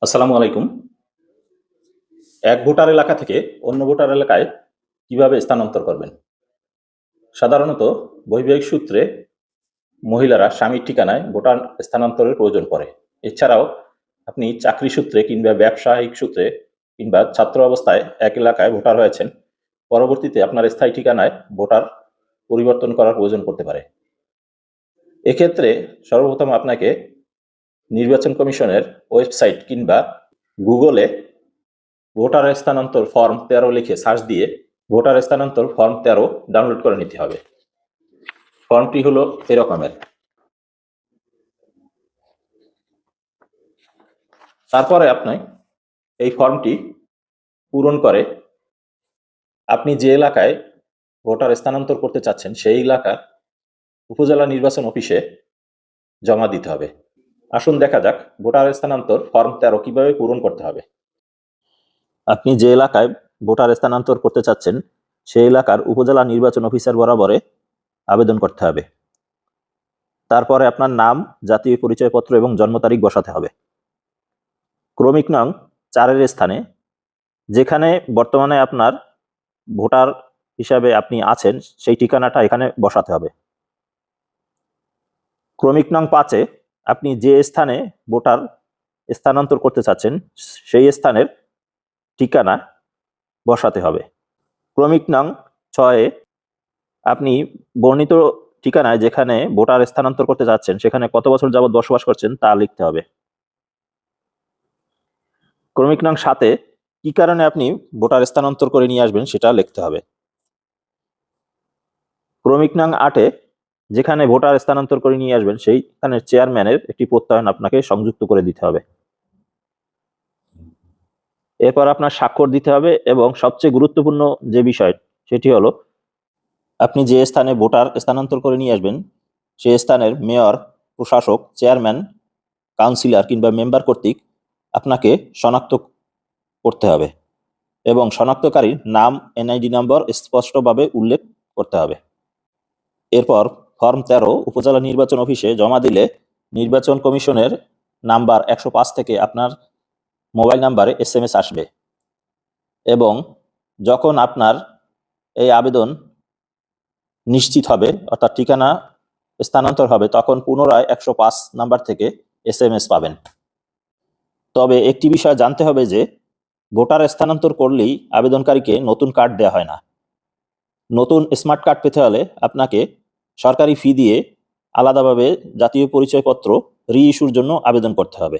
আসসালামু আলাইকুম। এক ভোটার এলাকা থেকে অন্য ভোটার এলাকায় কিভাবে স্থানান্তর করবেন? সাধারণত বৈবাহিক সূত্রে মহিলারা স্বামীর ঠিকানায় ভোটার স্থানান্তরের প্রয়োজন পড়ে। এছাড়াও আপনি চাকরি সূত্রে কিংবা ব্যবসায়িক সূত্রে কিংবা ছাত্র অবস্থায় এক এলাকায় ভোটার হয়েছেন, পরবর্তীতে আপনার স্থায়ী ঠিকানায় ভোটার পরিবর্তন করার প্রয়োজন পড়তে পারে। এক্ষেত্রে সর্বপ্রথম আপনাকে নির্বাচন কমিশনের ওয়েবসাইট কিংবা গুগলে ভোটার স্থানান্তর ফর্ম 13 লিখে সার্চ দিয়ে ভোটার স্থানান্তর ফর্ম 13 ডাউনলোড করে নিতে হবে। ফর্মটি হলো এরকমের। তারপরে আপনি এই ফর্মটি পূরণ করে আপনি যে এলাকায় ভোটার স্থানান্তর করতে চাচ্ছেন সেই এলাকার উপজেলা নির্বাচন অফিসে জমা দিতে হবে। আসুন দেখা যাক ভোটার স্থানান্তর ফর্ম 13 কিভাবে পূরণ করতে হবে। আপনি যে এলাকায় ভোটার স্থানান্তর করতে চাচ্ছেন সেই এলাকার উপজেলা নির্বাচন অফিসার বরাবরে আবেদন করতে হবে। তারপরে আপনার নাম, জাতীয় পরিচয়পত্র এবং জন্ম তারিখ বসাতে হবে। ক্রমিক নং 4-এর স্থানে যেখানে বর্তমানে আপনার ভোটার হিসাবে আপনি আছেন সেই ঠিকানাটা এখানে বসাতে হবে। ক্রমিক নং 5-এ আপনি যে স্থানে ভোটার স্থানান্তর করতে চাচ্ছেন সেই স্থানের ঠিকানা বসাতে হবে। ক্রমিক নং 6-এ আপনি বর্ণিত ঠিকানায় যেখানে ভোটার স্থানান্তর করতে যাচ্ছেন সেখানে কত বছর যাবৎ বসবাস করছেন তা লিখতে হবে। ক্রমিক নং 7-এ কি কারণে আপনি ভোটার স্থানান্তর করে নিয়ে আসবেন সেটা লিখতে হবে। ক্রমিক নং 8-এ যেখানে ভোটার স্থানান্তর করে নিয়ে আসবেন সেইখানে চেয়ারম্যানের একটি প্রত্যয়ন আপনাকে সংযুক্ত করে দিতে হবে। এরপর আপনার স্বাক্ষর দিতে হবে এবং সবচেয়ে গুরুত্বপূর্ণ যে বিষয় সেটি হলো আপনি যে স্থানে ভোটার স্থানান্তর করে নিয়ে আসবেন সেই স্থানের মেয়র, প্রশাসক, চেয়ারম্যান, কাউন্সিলর কিংবা মেম্বার কর্তৃক আপনাকে শনাক্ত করতে হবে এবং শনাক্তকারীর নাম, এনআইডি নম্বর স্পষ্টভাবে উল্লেখ করতে হবে। এরপর ফর্ম 13 উপজেলা নির্বাচন অফিসে জমা দিলে নির্বাচন কমিশনের নাম্বার 105 থেকে আপনার মোবাইল নাম্বারে SMS আসবে এবং যখন আপনার এই আবেদন নিশ্চিত হবে অর্থাৎ ঠিকানা স্থানান্তর হবে তখন পুনরায় 105 নাম্বার থেকে SMS পাবেন। তবে একটি বিষয় জানতে হবে যে ভোটার স্থানান্তর করলেই আবেদনকারীকে নতুন কার্ড দেওয়া হয় না। নতুন স্মার্ট কার্ড পেতে হলে আপনাকে সরকারি ফি দিয়ে আলাদাভাবে জাতীয় পরিচয়পত্র রি-ইস্যুর জন্য আবেদন করতে হবে।